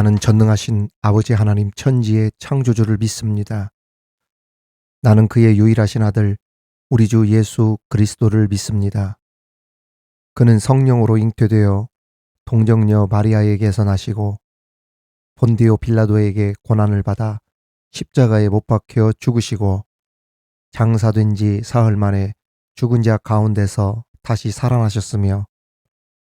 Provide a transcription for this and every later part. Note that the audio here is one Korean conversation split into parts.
나는 전능하신 아버지 하나님 천지의 창조주를 믿습니다. 나는 그의 유일하신 아들 우리 주 예수 그리스도를 믿습니다. 그는 성령으로 잉태되어 동정녀 마리아에게서 나시고 본디오 빌라도에게 고난을 받아 십자가에 못 박혀 죽으시고 장사된 지 사흘 만에 죽은 자 가운데서 다시 살아나셨으며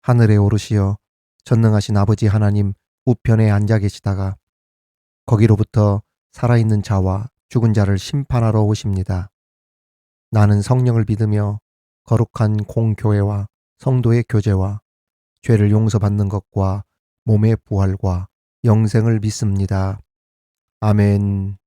하늘에 오르시어 전능하신 아버지 하나님 우편에 앉아 계시다가 거기로부터 살아있는 자와 죽은 자를 심판하러 오십니다. 나는 성령을 믿으며 거룩한 공교회와 성도의 교제와 죄를 용서받는 것과 몸의 부활과 영생을 믿습니다. 아멘.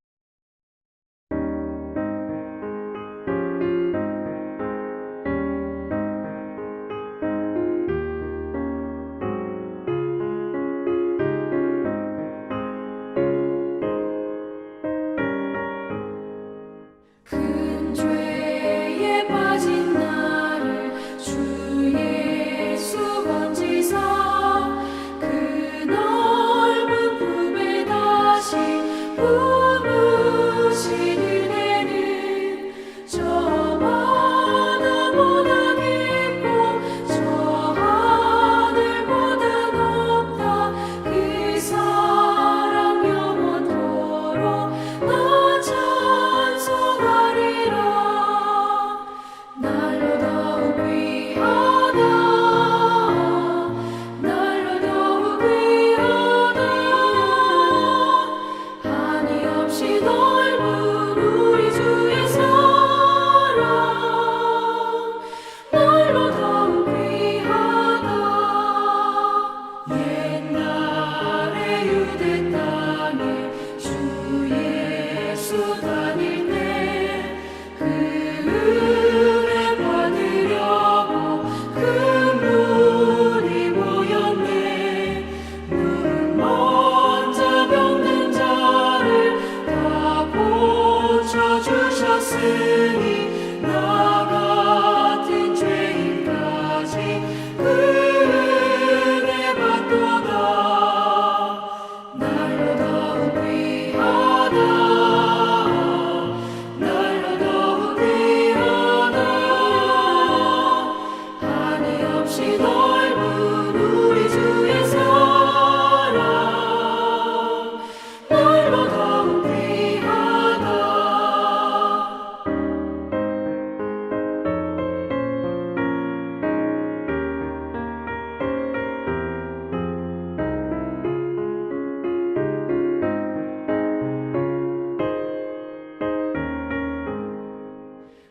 큰 죄에 빠진 나를 주 예수 건지사 그 넓은 품에 다시 품으신 은혜는 저 바다보다 깊고 저 하늘보다 높다. 그 사랑 영원토록 나 찬송하리라. 날로 더욱 귀하다. 날로 더욱 귀하다. 한이 없이 넓은 우리 주의 사랑. 날로 더욱 귀하다. 옛날에 유대 땅에 주 예수 다닐 때 그 은혜 받으려고 큰 눈이 모였네. 눈 먼저 병든 자를 다 고쳐주셨으니 나 같은 죄인까지 그 은혜 받도다. 날로 더욱 귀하다. 날로 더욱 귀하다. 한이 없이 넓은 우리 주의 사랑. 날로 더욱 귀하다.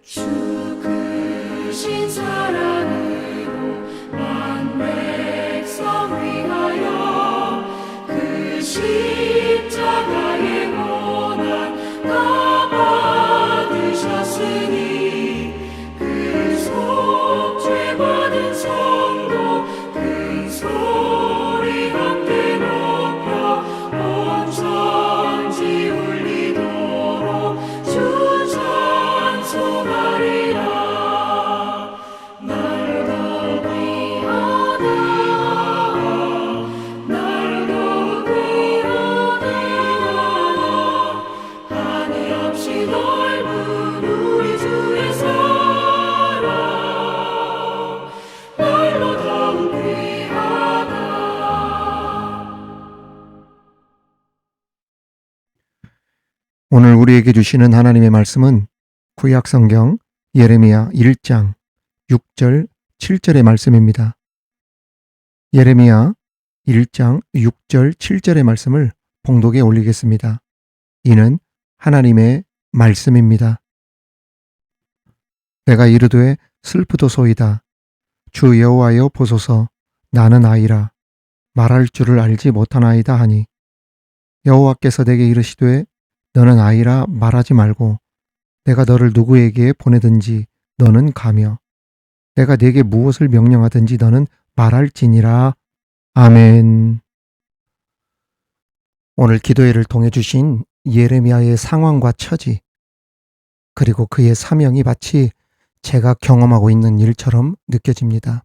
주 크신 사랑으로 만 백성 위하여 그 십자가의 고난 다 받으셨으니 그 속죄 받은 성도 큰 소리 함께 높여 온 천지 울리도록 주 찬송하리라. 날로 더욱 귀하다. 날로 더욱 귀하다. 한이 없이 넓은 우리 주의 사랑. 날로 더욱 귀하다. 오늘 우리에게 주시는 하나님의 말씀은 구약성경 예레미야 1장 6절 7절의 말씀입니다. 예레미야 1장 6절 7절의 말씀을 봉독에 올리겠습니다. 이는 하나님의 말씀입니다. 내가 이르되 슬프도소이다. 주 여호와여 보소서. 나는 아이라 말할 줄을 알지 못하나이다 하니 여호와께서 내게 이르시되 너는 아이라 말하지 말고 내가 너를 누구에게 보내든지 너는 가며 내가 네게 무엇을 명령하든지 너는 말할지니라. 아멘. 오늘 기도회를 통해 주신 예레미야의 상황과 처지, 그리고 그의 사명이 마치 제가 경험하고 있는 일처럼 느껴집니다.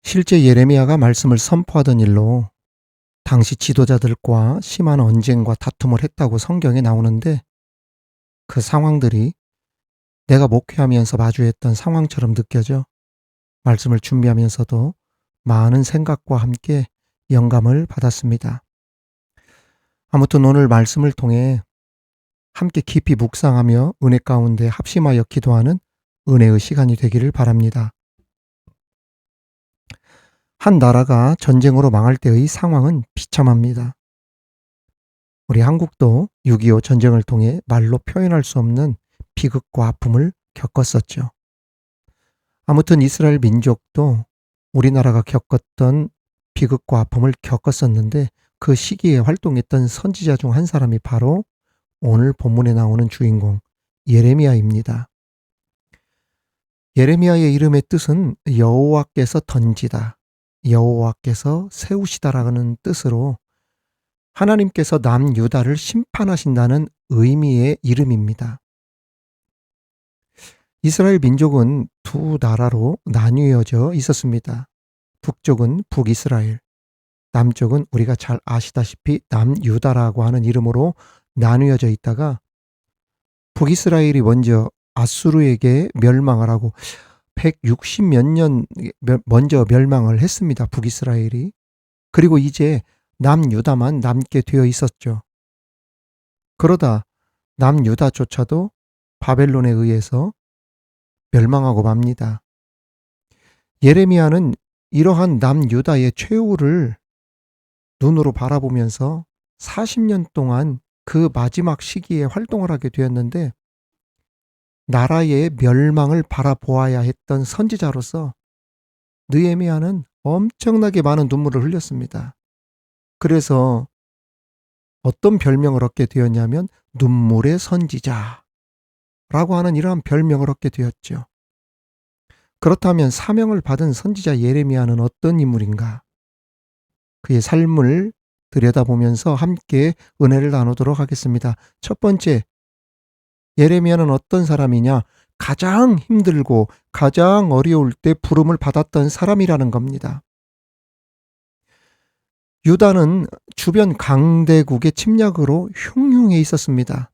실제 예레미야가 말씀을 선포하던 일로 당시 지도자들과 심한 언쟁과 다툼을 했다고 성경에 나오는데 그 상황들이 내가 목회하면서 마주했던 상황처럼 느껴져 말씀을 준비하면서도 많은 생각과 함께 영감을 받았습니다. 아무튼 오늘 말씀을 통해 함께 깊이 묵상하며 은혜 가운데 합심하여 기도하는 은혜의 시간이 되기를 바랍니다. 한 나라가 전쟁으로 망할 때의 상황은 비참합니다. 우리 한국도 6.25 전쟁을 통해 말로 표현할 수 없는 비극과 아픔을 겪었었죠. 아무튼 이스라엘 민족도 우리나라가 겪었던 비극과 아픔을 겪었었는데 그 시기에 활동했던 선지자 중 한 사람이 바로 오늘 본문에 나오는 주인공 예레미야입니다. 예레미야의 이름의 뜻은 여호와께서 던지다, 여호와께서 세우시다라는 뜻으로 하나님께서 남유다를 심판하신다는 의미의 이름입니다. 이스라엘 민족은 두 나라로 나뉘어져 있었습니다. 북쪽은 북이스라엘, 남쪽은 우리가 잘 아시다시피 남유다라고 하는 이름으로 나뉘어져 있다가 북이스라엘이 먼저 아수르에게 멸망을 하고 160 몇 년 먼저 멸망을 했습니다. 북이스라엘이. 그리고 이제 남유다만 남게 되어 있었죠. 그러다 남유다조차도 바벨론에 의해서 멸망하고 맙니다. 예레미야는 이러한 남유다의 최후를 눈으로 바라보면서 40년 동안 그 마지막 시기에 활동을 하게 되었는데 나라의 멸망을 바라보아야 했던 선지자로서 느헤미야는 엄청나게 많은 눈물을 흘렸습니다. 그래서 어떤 별명을 얻게 되었냐면 눈물의 선지자라고 하는 이러한 별명을 얻게 되었죠. 그렇다면 사명을 받은 선지자 예레미야는 어떤 인물인가? 그의 삶을 들여다보면서 함께 은혜를 나누도록 하겠습니다. 첫 번째, 예레미야는 어떤 사람이냐? 가장 힘들고 가장 어려울 때 부름을 받았던 사람이라는 겁니다. 유다는 주변 강대국의 침략으로 흉흉해 있었습니다.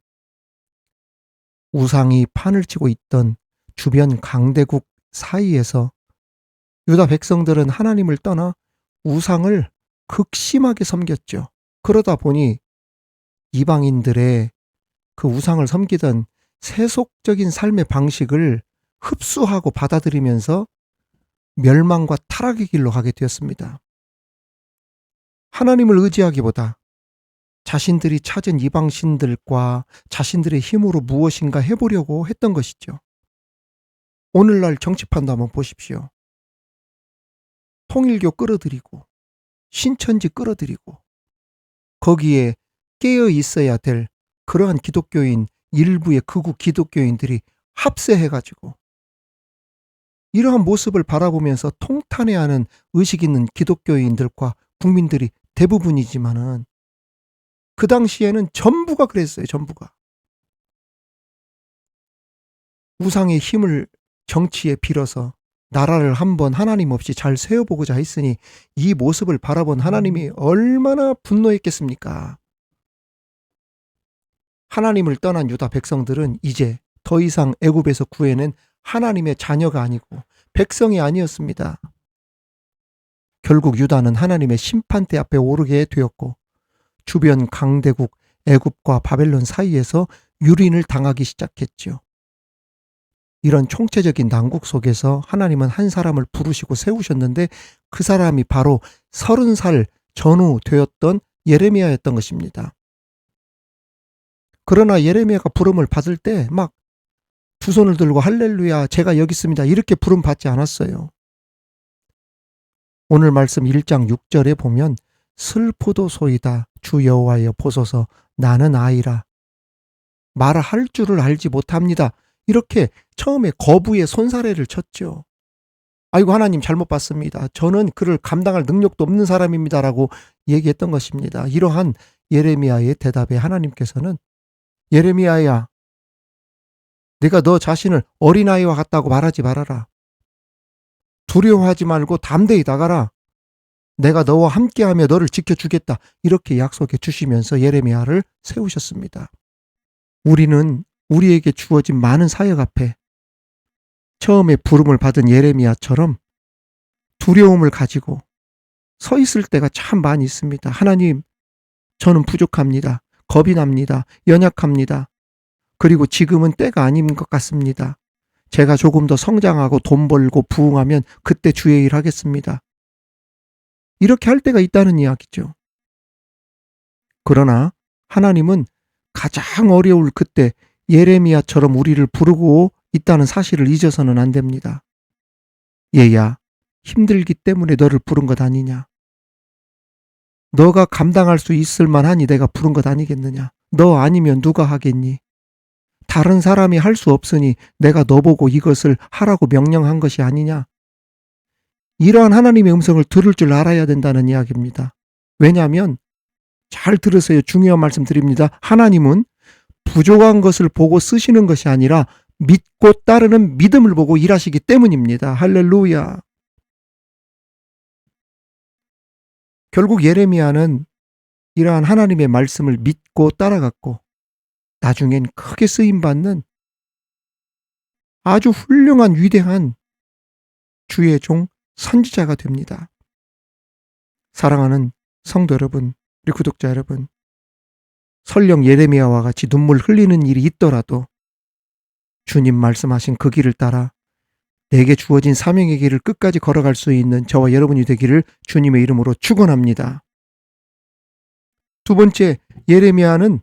우상이 판을 치고 있던 주변 강대국 사이에서 유다 백성들은 하나님을 떠나 우상을 극심하게 섬겼죠. 그러다 보니 이방인들의 그 우상을 섬기던 세속적인 삶의 방식을 흡수하고 받아들이면서 멸망과 타락의 길로 가게 되었습니다. 하나님을 의지하기보다 자신들이 찾은 이방신들과 자신들의 힘으로 무엇인가 해보려고 했던 것이죠. 오늘날 정치판도 한번 보십시오. 통일교 끌어들이고 신천지 끌어들이고 거기에 깨어 있어야 될 그러한 기독교인 일부의 극우 기독교인들이 합세해가지고 이러한 모습을 바라보면서 통탄해하는 의식 있는 기독교인들과 국민들이 대부분이지만은 그 당시에는 전부가 그랬어요. 전부가. 우상의 힘을 정치에 빌어서 나라를 한번 하나님 없이 잘 세워보고자 했으니 이 모습을 바라본 하나님이 얼마나 분노했겠습니까? 하나님을 떠난 유다 백성들은 이제 더 이상 애굽에서 구해낸 하나님의 자녀가 아니고 백성이 아니었습니다. 결국 유다는 하나님의 심판대 앞에 오르게 되었고 주변 강대국 애굽과 바벨론 사이에서 유린을 당하기 시작했죠. 이런 총체적인 난국 속에서 하나님은 한 사람을 부르시고 세우셨는데 그 사람이 바로 30살 전후 되었던 예레미야였던 것입니다. 그러나 예레미야가 부름을 받을 때 막 두 손을 들고 할렐루야 제가 여기 있습니다 이렇게 부름 받지 않았어요. 오늘 말씀 1장 6절에 보면 슬프도소이다 주 여호와여 보소서 나는 아이라 말할 줄을 알지 못합니다. 이렇게 처음에 거부의 손사래를 쳤죠. 아이고 하나님 잘못 봤습니다. 저는 그를 감당할 능력도 없는 사람입니다라고 얘기했던 것입니다. 이러한 예레미야의 대답에 하나님께서는 예레미야야 네가 너 자신을 어린아이와 같다고 말하지 말아라. 두려워하지 말고 담대히 나가라. 내가 너와 함께하며 너를 지켜주겠다. 이렇게 약속해 주시면서 예레미야를 세우셨습니다. 우리는 우리에게 주어진 많은 사역 앞에 처음에 부름을 받은 예레미야처럼 두려움을 가지고 서 있을 때가 참 많이 있습니다. 하나님, 저는 부족합니다. 겁이 납니다. 연약합니다. 그리고 지금은 때가 아닌 것 같습니다. 제가 조금 더 성장하고 돈 벌고 부흥하면 그때 주의 일 하겠습니다. 이렇게 할 때가 있다는 이야기죠. 그러나 하나님은 가장 어려울 그때 예레미야처럼 우리를 부르고 있다는 사실을 잊어서는 안 됩니다. 얘야, 힘들기 때문에 너를 부른 것 아니냐? 너가 감당할 수 있을 만하니 내가 부른 것 아니겠느냐? 너 아니면 누가 하겠니? 다른 사람이 할 수 없으니 내가 너보고 이것을 하라고 명령한 것이 아니냐? 이러한 하나님의 음성을 들을 줄 알아야 된다는 이야기입니다. 왜냐하면 잘 들으세요. 중요한 말씀 드립니다. 하나님은 부족한 것을 보고 쓰시는 것이 아니라 믿고 따르는 믿음을 보고 일하시기 때문입니다. 할렐루야. 결국 예레미야는 이러한 하나님의 말씀을 믿고 따라갔고 나중엔 크게 쓰임받는 아주 훌륭한 위대한 주의 종 선지자가 됩니다. 사랑하는 성도 여러분, 우리 구독자 여러분, 설령 예레미야와 같이 눈물 흘리는 일이 있더라도 주님 말씀하신 그 길을 따라 내게 주어진 사명의 길을 끝까지 걸어갈 수 있는 저와 여러분이 되기를 주님의 이름으로 축원합니다. 두 번째, 예레미야는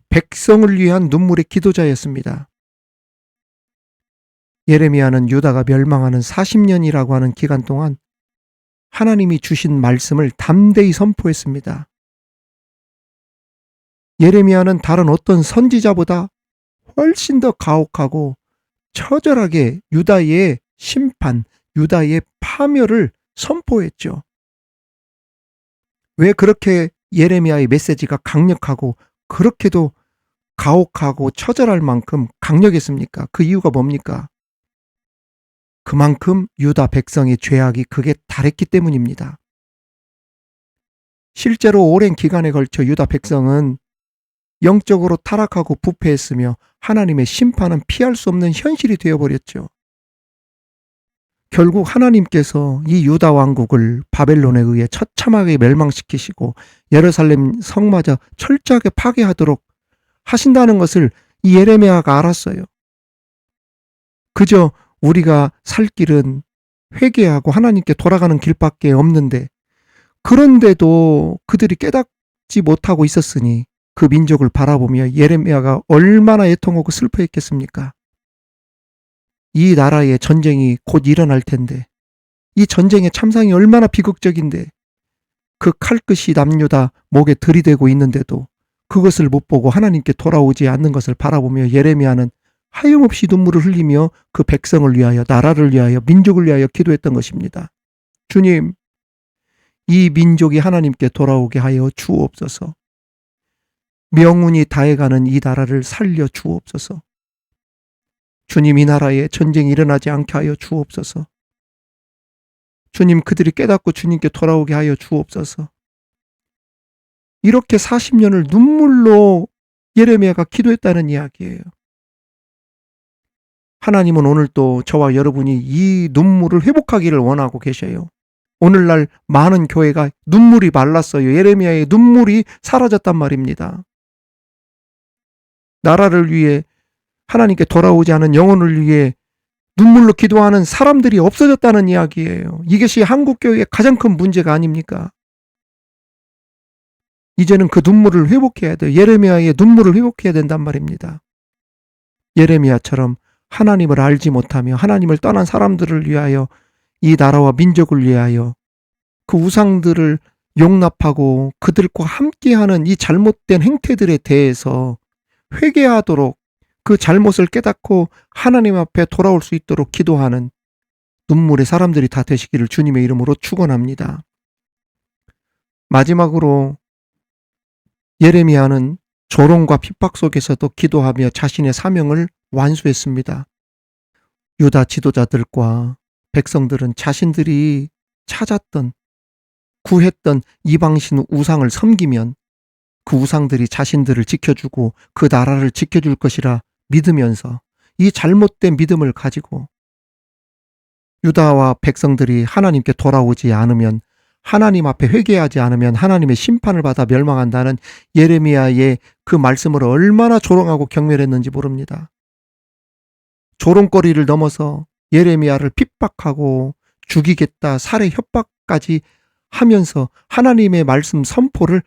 백성을 위한 눈물의 기도자였습니다. 예레미야는 유다가 멸망하는 40년이라고 하는 기간 동안 하나님이 주신 말씀을 담대히 선포했습니다. 예레미야는 다른 어떤 선지자보다 훨씬 더 가혹하고 처절하게 유다의 심판, 유다의 파멸을 선포했죠. 왜 그렇게 예레미야의 메시지가 강력하고 그렇게도 가혹하고 처절할 만큼 강력했습니까? 그 이유가 뭡니까? 그만큼 유다 백성의 죄악이 극에 달했기 때문입니다. 실제로 오랜 기간에 걸쳐 유다 백성은 영적으로 타락하고 부패했으며 하나님의 심판은 피할 수 없는 현실이 되어버렸죠. 결국 하나님께서 이 유다 왕국을 바벨론에 의해 처참하게 멸망시키시고 예루살렘 성마저 철저하게 파괴하도록 하신다는 것을 이 예레미야가 알았어요. 그저 우리가 살 길은 회개하고 하나님께 돌아가는 길밖에 없는데 그런데도 그들이 깨닫지 못하고 있었으니 그 민족을 바라보며 예레미야가 얼마나 애통하고 슬퍼했겠습니까? 이 나라에 전쟁이 곧 일어날 텐데 이 전쟁의 참상이 얼마나 비극적인데 그 칼끝이 남유다 목에 들이대고 있는데도 그것을 못 보고 하나님께 돌아오지 않는 것을 바라보며 예레미야는 하염없이 눈물을 흘리며 그 백성을 위하여 나라를 위하여 민족을 위하여 기도했던 것입니다. 주님, 이 민족이 하나님께 돌아오게 하여 주옵소서. 명운이 다해가는 이 나라를 살려 주옵소서. 주님, 이 나라에 전쟁이 일어나지 않게 하여 주옵소서. 주님, 그들이 깨닫고 주님께 돌아오게 하여 주옵소서. 이렇게 40년을 눈물로 예레미야가 기도했다는 이야기예요. 하나님은 오늘 또 저와 여러분이 이 눈물을 회복하기를 원하고 계셔요. 오늘날 많은 교회가 눈물이 말랐어요. 예레미야의 눈물이 사라졌단 말입니다. 나라를 위해 하나님께 돌아오지 않은 영혼을 위해 눈물로 기도하는 사람들이 없어졌다는 이야기예요. 이것이 한국교회의 가장 큰 문제가 아닙니까? 이제는 그 눈물을 회복해야 돼요. 예레미야의 눈물을 회복해야 된단 말입니다. 예레미야처럼 하나님을 알지 못하며 하나님을 떠난 사람들을 위하여 이 나라와 민족을 위하여 그 우상들을 용납하고 그들과 함께하는 이 잘못된 행태들에 대해서 회개하도록 그 잘못을 깨닫고 하나님 앞에 돌아올 수 있도록 기도하는 눈물의 사람들이 다 되시기를 주님의 이름으로 축원합니다. 마지막으로 예레미야는 조롱과 핍박 속에서도 기도하며 자신의 사명을 완수했습니다. 유다 지도자들과 백성들은 자신들이 찾았던 구했던 이방신 우상을 섬기면 그 우상들이 자신들을 지켜주고 그 나라를 지켜줄 것이라 믿으면서 이 잘못된 믿음을 가지고 유다와 백성들이 하나님께 돌아오지 않으면, 하나님 앞에 회개하지 않으면 하나님의 심판을 받아 멸망한다는 예레미야의 그 말씀을 얼마나 조롱하고 경멸했는지 모릅니다. 조롱거리를 넘어서 예레미야를 핍박하고 죽이겠다, 살해 협박까지 하면서 하나님의 말씀 선포를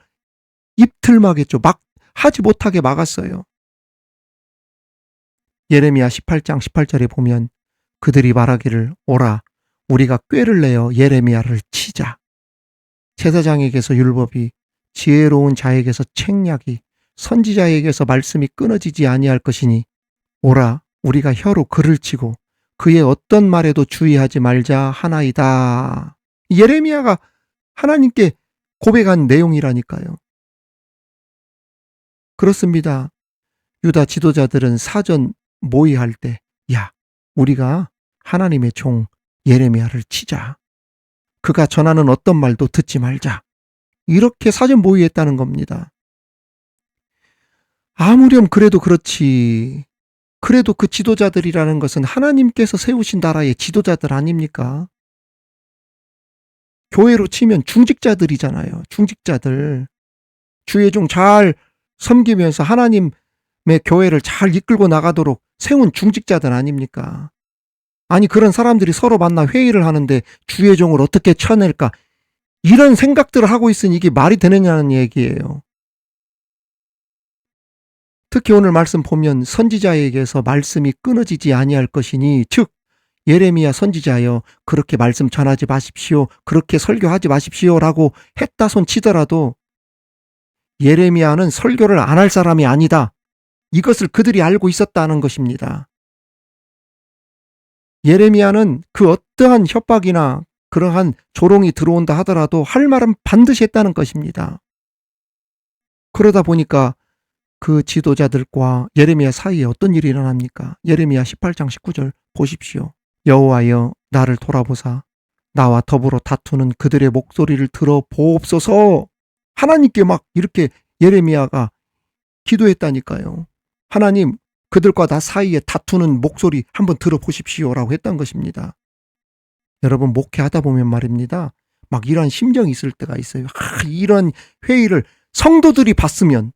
입틀막했죠. 막 하지 못하게 막았어요. 예레미야 18장 18절에 보면 그들이 말하기를 오라 우리가 꾀를 내어 예레미야를 치자. 제사장에게서 율법이, 지혜로운 자에게서 책략이, 선지자에게서 말씀이 끊어지지 아니할 것이니 오라 우리가 혀로 그를 치고 그의 어떤 말에도 주의하지 말자 하나이다. 예레미야가 하나님께 고백한 내용이라니까요. 그렇습니다. 유다 지도자들은 사전 모의할 때 야, 우리가 하나님의 종 예레미야를 치자. 그가 전하는 어떤 말도 듣지 말자. 이렇게 사전 모의했다는 겁니다. 아무렴 그래도 그렇지. 그래도 그 지도자들이라는 것은 하나님께서 세우신 나라의 지도자들 아닙니까? 교회로 치면 중직자들이잖아요. 중직자들. 주의 종 잘 섬기면서 하나님의 교회를 잘 이끌고 나가도록 세운 중직자들 아닙니까? 아니 그런 사람들이 서로 만나 회의를 하는데 주의 종을 어떻게 쳐낼까? 이런 생각들을 하고 있으니 이게 말이 되느냐는 얘기예요. 특히 오늘 말씀 보면 선지자에게서 말씀이 끊어지지 아니할 것이니, 즉 예레미야 선지자여 그렇게 말씀 전하지 마십시오, 그렇게 설교하지 마십시오라고 했다손 치더라도 예레미야는 설교를 안 할 사람이 아니다. 이것을 그들이 알고 있었다는 것입니다. 예레미야는 그 어떠한 협박이나 그러한 조롱이 들어온다 하더라도 할 말은 반드시 했다는 것입니다. 그러다 보니까 그 지도자들과 예레미야 사이에 어떤 일이 일어납니까? 예레미야 18장 19절 보십시오. 여호와여 나를 돌아보사 나와 더불어 다투는 그들의 목소리를 들어 보옵소서. 하나님께 막 이렇게 예레미야가 기도했다니까요. 하나님 그들과 나 사이에 다투는 목소리 한번 들어보십시오라고 했던 것입니다. 여러분 목회하다 보면 말입니다. 막 이런 심정이 있을 때가 있어요. 이런 회의를 성도들이 봤으면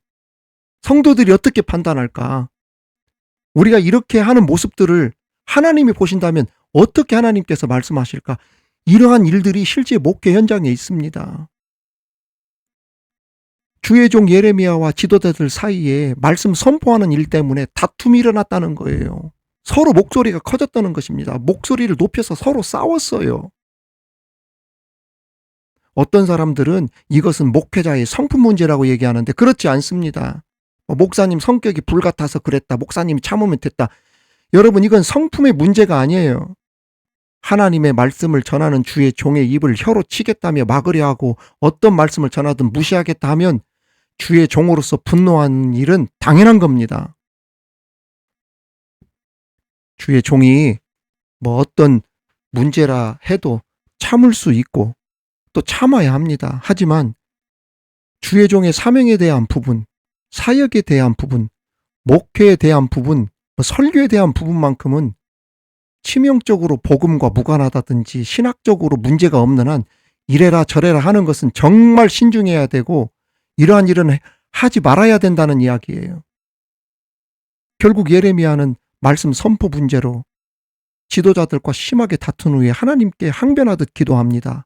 성도들이 어떻게 판단할까? 우리가 이렇게 하는 모습들을 하나님이 보신다면 어떻게 하나님께서 말씀하실까? 이러한 일들이 실제 목회 현장에 있습니다. 주의 종 예레미야와 지도자들 사이에 말씀 선포하는 일 때문에 다툼이 일어났다는 거예요. 서로 목소리가 커졌다는 것입니다. 목소리를 높여서 서로 싸웠어요. 어떤 사람들은 이것은 목회자의 성품 문제라고 얘기하는데 그렇지 않습니다. 목사님 성격이 불같아서 그랬다. 목사님 참으면 됐다. 여러분 이건 성품의 문제가 아니에요. 하나님의 말씀을 전하는 주의 종의 입을 혀로 치겠다며 막으려 하고 어떤 말씀을 전하든 무시하겠다 하면 주의 종으로서 분노하는 일은 당연한 겁니다. 주의 종이 어떤 문제라 해도 참을 수 있고 또 참아야 합니다. 하지만 주의 종의 사명에 대한 부분, 사역에 대한 부분, 목회에 대한 부분, 설교에 대한 부분만큼은 치명적으로 복음과 무관하다든지 신학적으로 문제가 없는 한 이래라 저래라 하는 것은 정말 신중해야 되고 이러한 일은 하지 말아야 된다는 이야기예요. 결국 예레미야는 말씀 선포 문제로 지도자들과 심하게 다툰 후에 하나님께 항변하듯 기도합니다.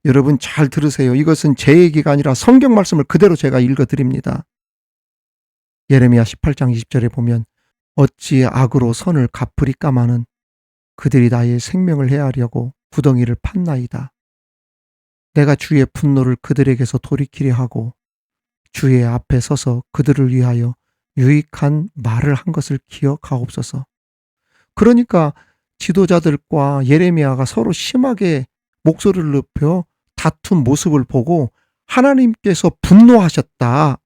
여러분 잘 들으세요. 이것은 제 얘기가 아니라 성경 말씀을 그대로 제가 읽어드립니다. 예레미야 18장 20절에 보면 어찌 악으로 선을 갚으리까마는 그들이 나의 생명을 해하려고 구덩이를 팠나이다. 내가 주의 분노를 그들에게서 돌이키려 하고 주의 앞에 서서 그들을 위하여 유익한 말을 한 것을 기억하옵소서. 그러니까 지도자들과 예레미야가 서로 심하게 목소리를 높여 다툰 모습을 보고 하나님께서 분노하셨다.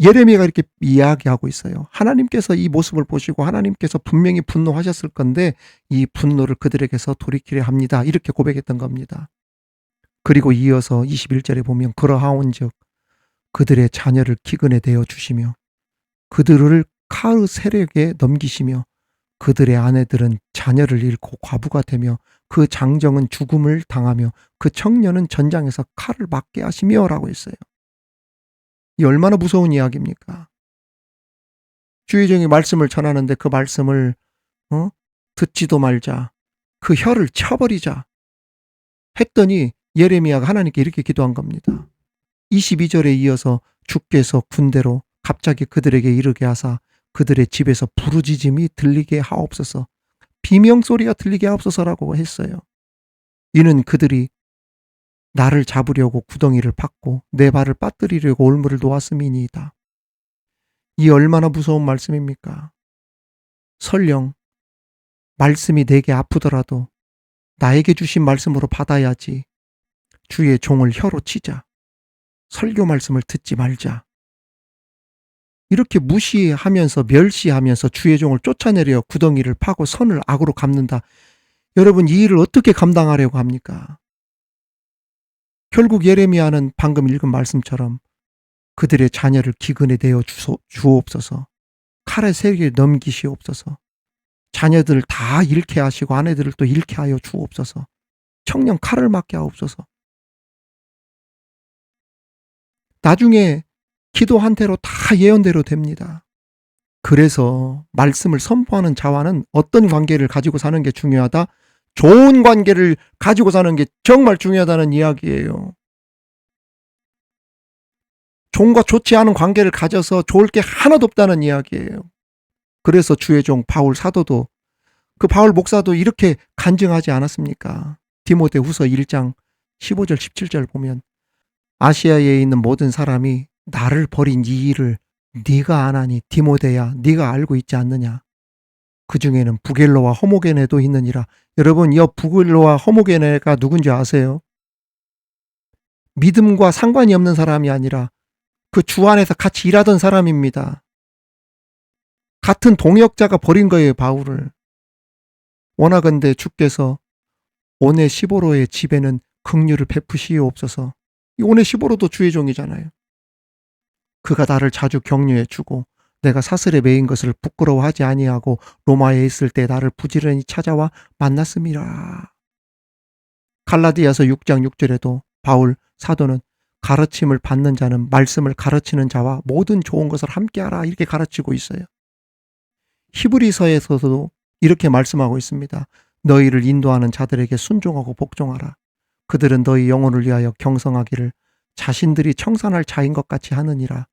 예레미야가 이렇게 이야기하고 있어요. 하나님께서 이 모습을 보시고 하나님께서 분명히 분노하셨을 건데 이 분노를 그들에게서 돌이키려 합니다. 이렇게 고백했던 겁니다. 그리고 이어서 21절에 보면 그러하온즉 그들의 자녀를 기근에 대어 주시며 그들을 카르 세력에 넘기시며 그들의 아내들은 자녀를 잃고 과부가 되며 그 장정은 죽음을 당하며 그 청년은 전장에서 칼을 맞게 하시며 라고 했어요. 이 얼마나 무서운 이야기입니까? 주의 종이 말씀을 전하는데 그 말씀을 듣지도 말자. 그 혀를 쳐버리자. 했더니 예레미야가 하나님께 이렇게 기도한 겁니다. 22절에 이어서 주께서 군대로 갑자기 그들에게 이르게 하사 그들의 집에서 부르짖음이 들리게 하옵소서. 비명소리가 들리게 하옵소서라고 했어요. 이는 그들이 나를 잡으려고 구덩이를 팠고 내 발을 빠뜨리려고 올무를 놓았음이니이다. 이 얼마나 무서운 말씀입니까? 설령 말씀이 내게 아프더라도 나에게 주신 말씀으로 받아야지. 주의 종을 혀로 치자. 설교 말씀을 듣지 말자. 이렇게 무시하면서 멸시하면서 주의 종을 쫓아내려 구덩이를 파고 선을 악으로 갚는다. 여러분, 이 일을 어떻게 감당하려고 합니까? 결국 예레미야는 방금 읽은 말씀처럼 그들의 자녀를 기근에 대어 주옵소서. 칼의 세력에 넘기시옵소서. 자녀들을 다 잃게 하시고 아내들을 또 잃게 하여 주옵소서. 청년 칼을 맞게 하옵소서. 나중에 기도한 대로 다 예언대로 됩니다. 그래서 말씀을 선포하는 자와는 어떤 관계를 가지고 사는 게 중요하다? 좋은 관계를 가지고 사는 게 정말 중요하다는 이야기예요. 종과 좋지 않은 관계를 가져서 좋을 게 하나도 없다는 이야기예요. 그래서 주의 종 바울 사도도 그 바울 목사도 이렇게 간증하지 않았습니까? 디모데후서 1장 15절 17절 보면 아시아에 있는 모든 사람이 나를 버린 이 일을 네가 안 하니 디모데야 네가 알고 있지 않느냐. 그 중에는 부겔로와 허모게네도 있느니라. 여러분, 이 부겔로와 허모게네가 누군지 아세요? 믿음과 상관이 없는 사람이 아니라 그 주 안에서 같이 일하던 사람입니다. 같은 동역자가 버린 거예요, 바울을. 원하건대 주께서 오네시보로의 집에는 긍휼을 베푸시옵소서. 이 오네시보로도 주의 종이잖아요. 그가 나를 자주 격려해 주고 내가 사슬에 매인 것을 부끄러워하지 아니하고 로마에 있을 때 나를 부지런히 찾아와 만났음이라. 갈라디아서 6장 6절에도 바울 사도는 가르침을 받는 자는 말씀을 가르치는 자와 모든 좋은 것을 함께하라 이렇게 가르치고 있어요. 히브리서에서도 이렇게 말씀하고 있습니다. 너희를 인도하는 자들에게 순종하고 복종하라. 그들은 너희 영혼을 위하여 경성하기를 자신들이 청산할 자인 것 같이 하느니라.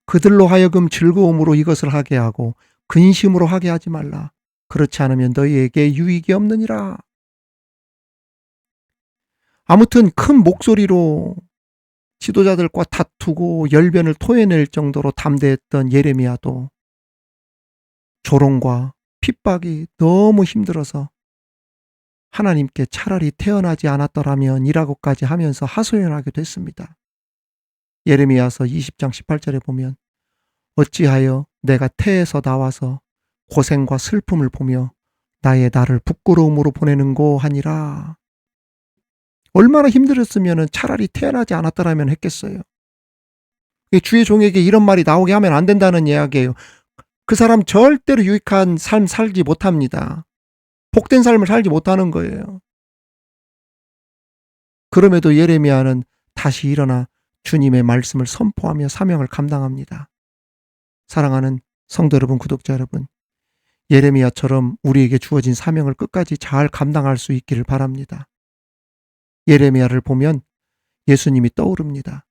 그들로 하여금 즐거움으로 이것을 하게 하고 근심으로 하게 하지 말라. 그렇지 않으면 너희에게 유익이 없느니라. 아무튼 큰 목소리로 지도자들과 다투고 열변을 토해낼 정도로 담대했던 예레미야도 조롱과 핍박이 너무 힘들어서 하나님께 차라리 태어나지 않았더라면 이라고까지 하면서 하소연하게 됐습니다. 예레미야서 20장 18절에 보면 어찌하여 내가 태에서 나와서 고생과 슬픔을 보며 나를 부끄러움으로 보내는고 하니라. 얼마나 힘들었으면 차라리 태어나지 않았더라면 했겠어요. 주의 종에게 이런 말이 나오게 하면 안 된다는 이야기예요. 그 사람 절대로 유익한 삶 살지 못합니다. 복된 삶을 살지 못하는 거예요. 그럼에도 예레미야는 다시 일어나 주님의 말씀을 선포하며 사명을 감당합니다. 사랑하는 성도 여러분, 구독자 여러분, 예레미야처럼 우리에게 주어진 사명을 끝까지 잘 감당할 수 있기를 바랍니다. 예레미야를 보면 예수님이 떠오릅니다.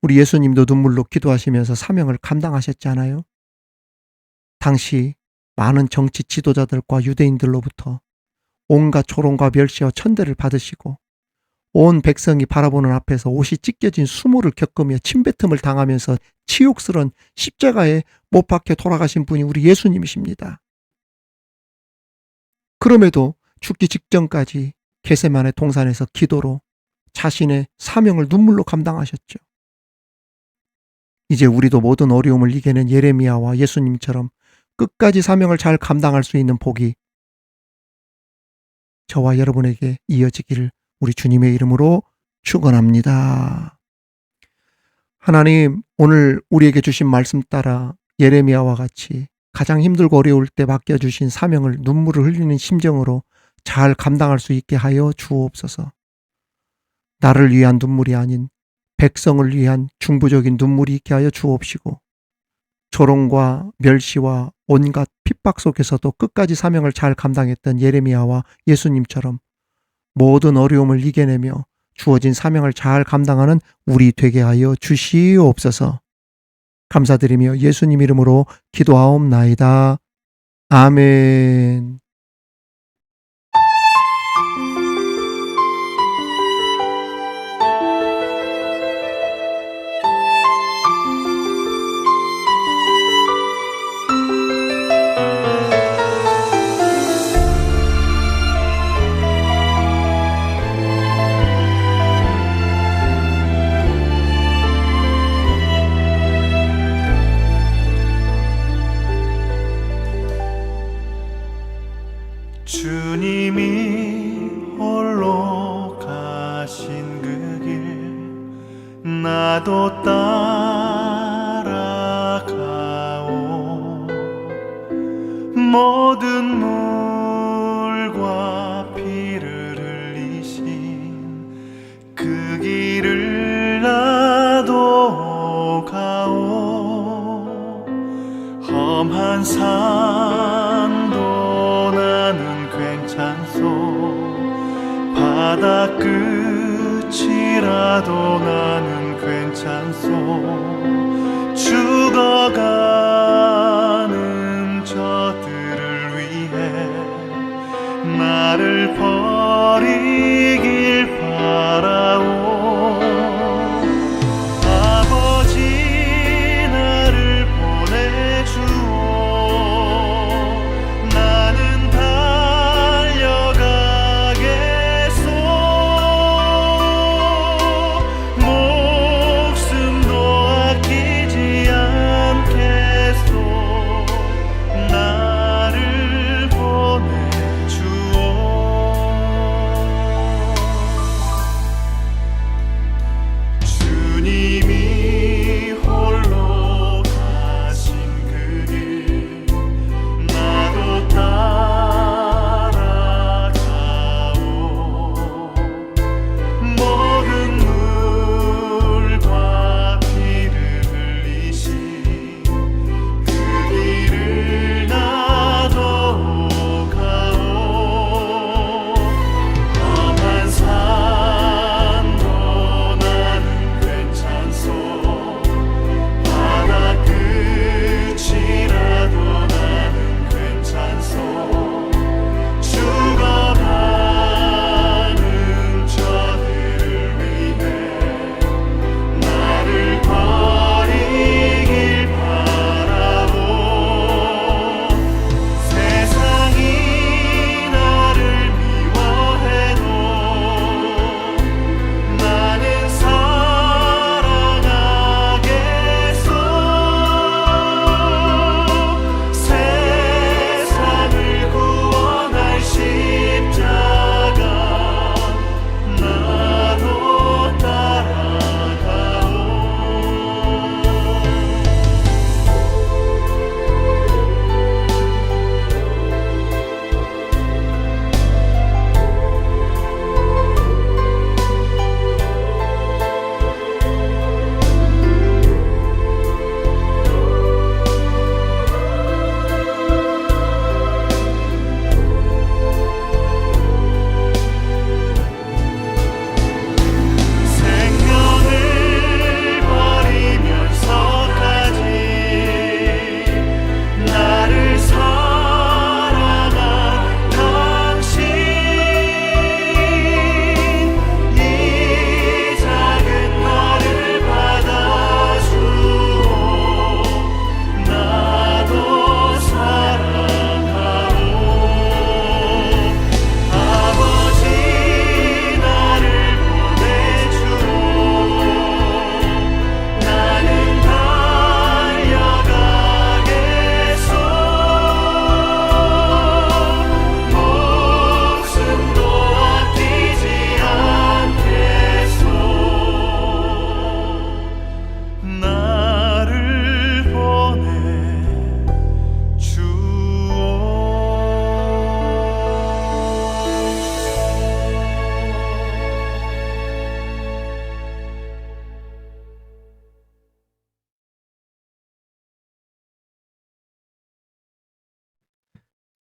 우리 예수님도 눈물로 기도하시면서 사명을 감당하셨잖아요. 당시 많은 정치 지도자들과 유대인들로부터 온갖 조롱과 멸시와 천대를 받으시고 온 백성이 바라보는 앞에서 옷이 찢겨진 수모를 겪으며 침뱉음을 당하면서 치욕스런 십자가에 못 박혀 돌아가신 분이 우리 예수님이십니다. 그럼에도 죽기 직전까지 겟세마네 동산에서 기도로 자신의 사명을 눈물로 감당하셨죠. 이제 우리도 모든 어려움을 이겨낸 예레미야와 예수님처럼 끝까지 사명을 잘 감당할 수 있는 복이 저와 여러분에게 이어지기를 우리 주님의 이름으로 축원합니다. 하나님, 오늘 우리에게 주신 말씀 따라 예레미야와 같이 가장 힘들고 어려울 때 맡겨주신 사명을 눈물을 흘리는 심정으로 잘 감당할 수 있게 하여 주옵소서. 나를 위한 눈물이 아닌 백성을 위한 중부적인 눈물이 있게 하여 주옵시고, 조롱과 멸시와 온갖 핍박 속에서도 끝까지 사명을 잘 감당했던 예레미야와 예수님처럼 모든 어려움을 이겨내며 주어진 사명을 잘 감당하는 우리 되게 하여 주시옵소서. 감사드리며 예수님 이름으로 기도하옵나이다. 아멘. 주님이 홀로 가신 그 길 나도 따라가오. 모든 물과 피를 흘리신 그 길을 나도 가오. 험한 산도 나는 괜찮소. 바다 끝이라도 나는 괜찮소. 죽어가는 저들을 위해 나를 버리길 바라오. 아버지 나를 보내주오. 나는 달려가겠소. 목숨도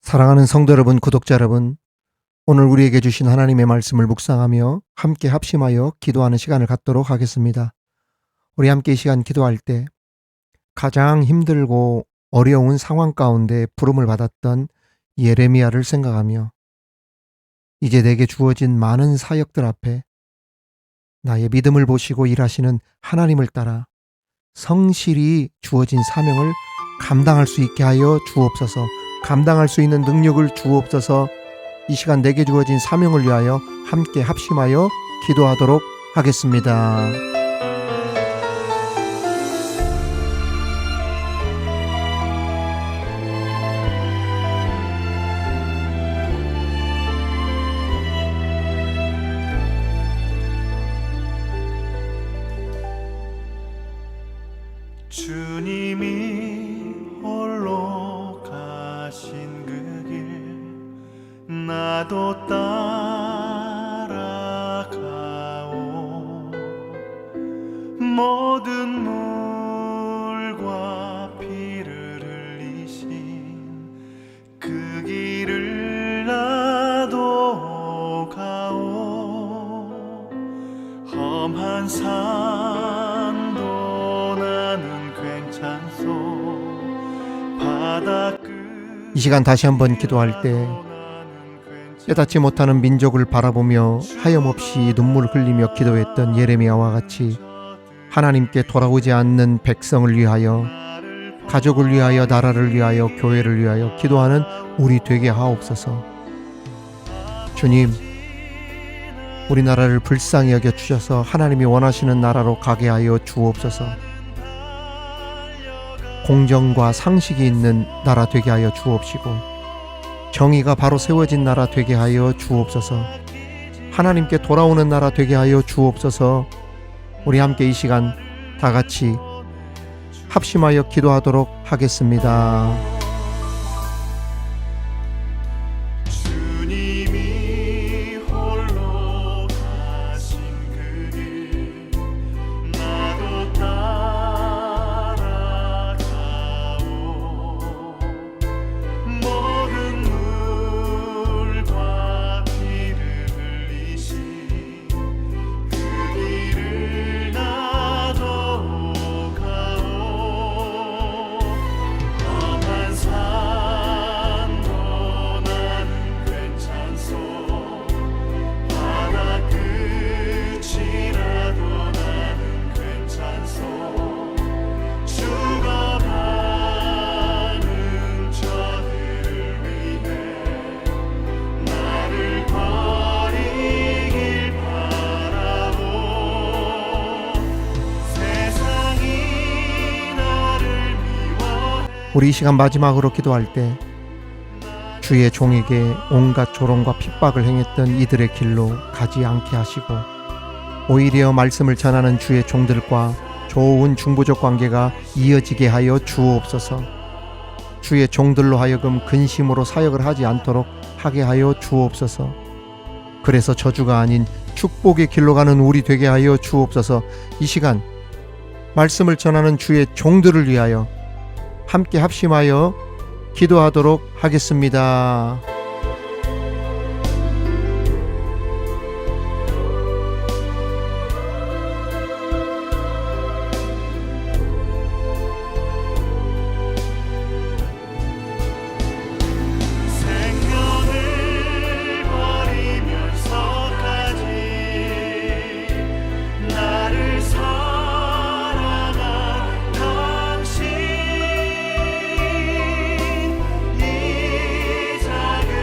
사랑하는 성도 여러분, 구독자 여러분, 오늘 우리에게 주신 하나님의 말씀을 묵상하며 함께 합심하여 기도하는 시간을 갖도록 하겠습니다. 우리 함께 이 시간 기도할 때 가장 힘들고 어려운 상황 가운데 부름을 받았던 예레미야를 생각하며 이제 내게 주어진 많은 사역들 앞에 나의 믿음을 보시고 일하시는 하나님을 따라 성실히 주어진 사명을 감당할 수 있게 하여 주옵소서. 감당할 수 있는 능력을 주옵소서. 이 시간 내게 주어진 사명을 위하여 함께 합심하여 기도하도록 하겠습니다. 주님이 홀로 가신 그 길 나도 따라가오. 모든 물과 피를 흘리신 그 길을 나도 가오. 험한 산도 나는 괜찮소. 바다 이 시간 다시 한번 기도할 때 깨닫지 못하는 민족을 바라보며 하염없이 눈물을 흘리며 기도했던 예레미야와 같이 하나님께 돌아오지 않는 백성을 위하여, 가족을 위하여, 나라를 위하여, 교회를 위하여 기도하는 우리 되게 하옵소서. 주님, 우리나라를 불쌍히 여겨주셔서 하나님이 원하시는 나라로 가게 하여 주옵소서. 공정과 상식이 있는 나라 되게 하여 주옵시고 정의가 바로 세워진 나라 되게 하여 주옵소서. 하나님께 돌아오는 나라 되게 하여 주옵소서. 우리 함께 이 시간 다 같이 합심하여 기도하도록 하겠습니다. 주님이 홀로 가신 그 길 나도 따라가오. 모든 물과 피를 흘리신 그 길을 나도 가오. 험한 산도 나는 괜찮소. 바다 끝이라도 나는 괜찮소. 죽어가는 저들을 위해 나를 버리길 바라오. 세상이 나를 미워해 우리 이 시간 마지막으로 기도할 때 주의 종에게 온갖 조롱과 핍박을 행했던 이들의 길로 가지 않게 하시고 오히려 말씀을 전하는 주의 종들과 좋은 중보적 관계가 이어지게 하여 주옵소서. 주의 종들로 하여금 근심으로 사역을 하지 않도록 하게 하여 주옵소서. 그래서 저주가 아닌 축복의 길로 가는 우리 되게 하여 주옵소서. 이 시간 말씀을 전하는 주의 종들을 위하여 함께 합심하여 기도하도록 하겠습니다. 생명을 버리면서까지 나를 사랑한 당신, 이 작은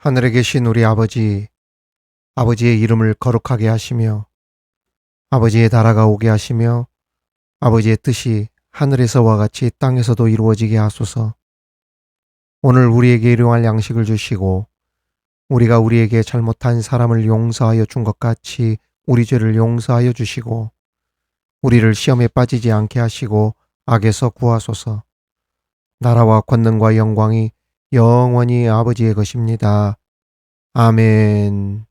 하늘에 계신 우리 아버지, 아버지의 이름을 거룩하게 하시며 아버지의 나라가 오게 하시며 아버지의 뜻이 하늘에서와 같이 땅에서도 이루어지게 하소서. 오늘 우리에게 일용할 양식을 주시고 우리가 우리에게 잘못한 사람을 용서하여 준 것 같이 우리 죄를 용서하여 주시고 우리를 시험에 빠지지 않게 하시고 악에서 구하소서. 나라와 권능과 영광이 영원히 아버지의 것입니다. 아멘.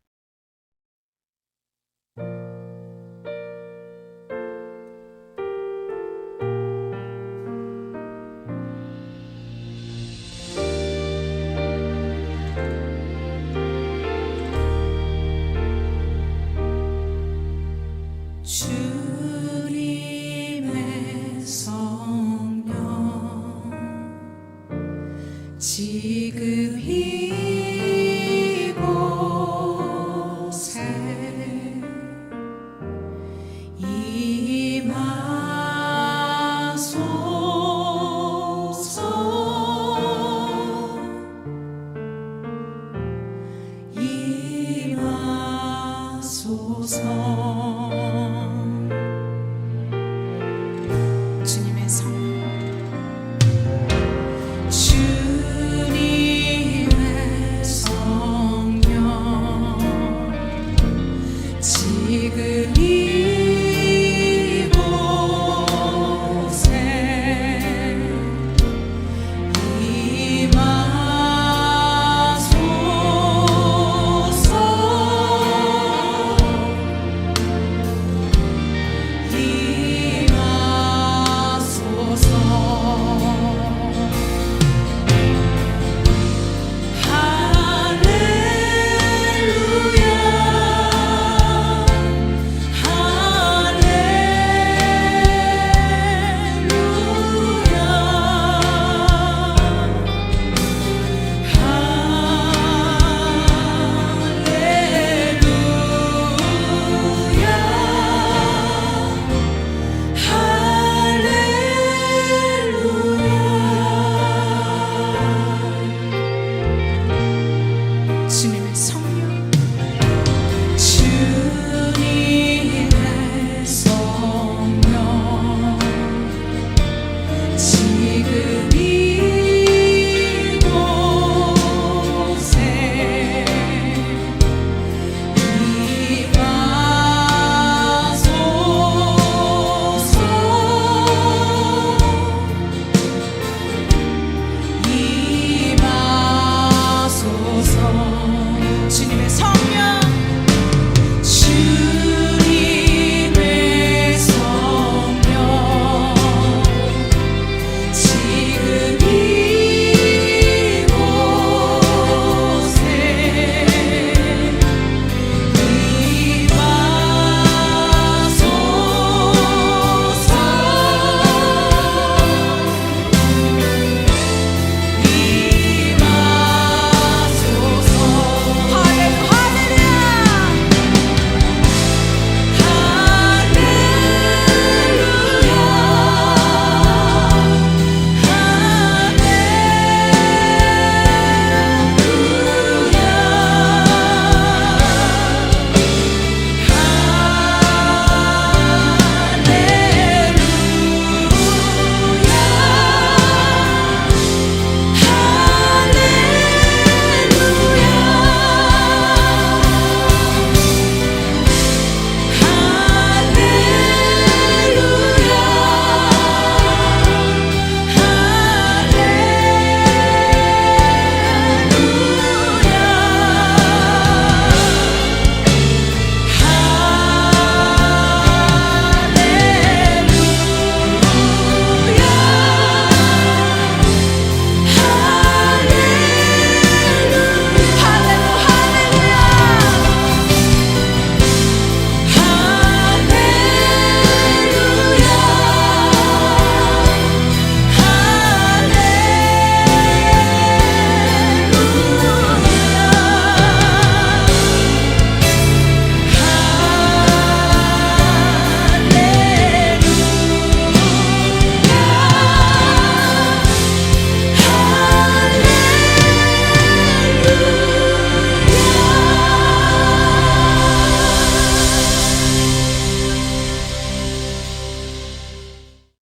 주님의 성령 지금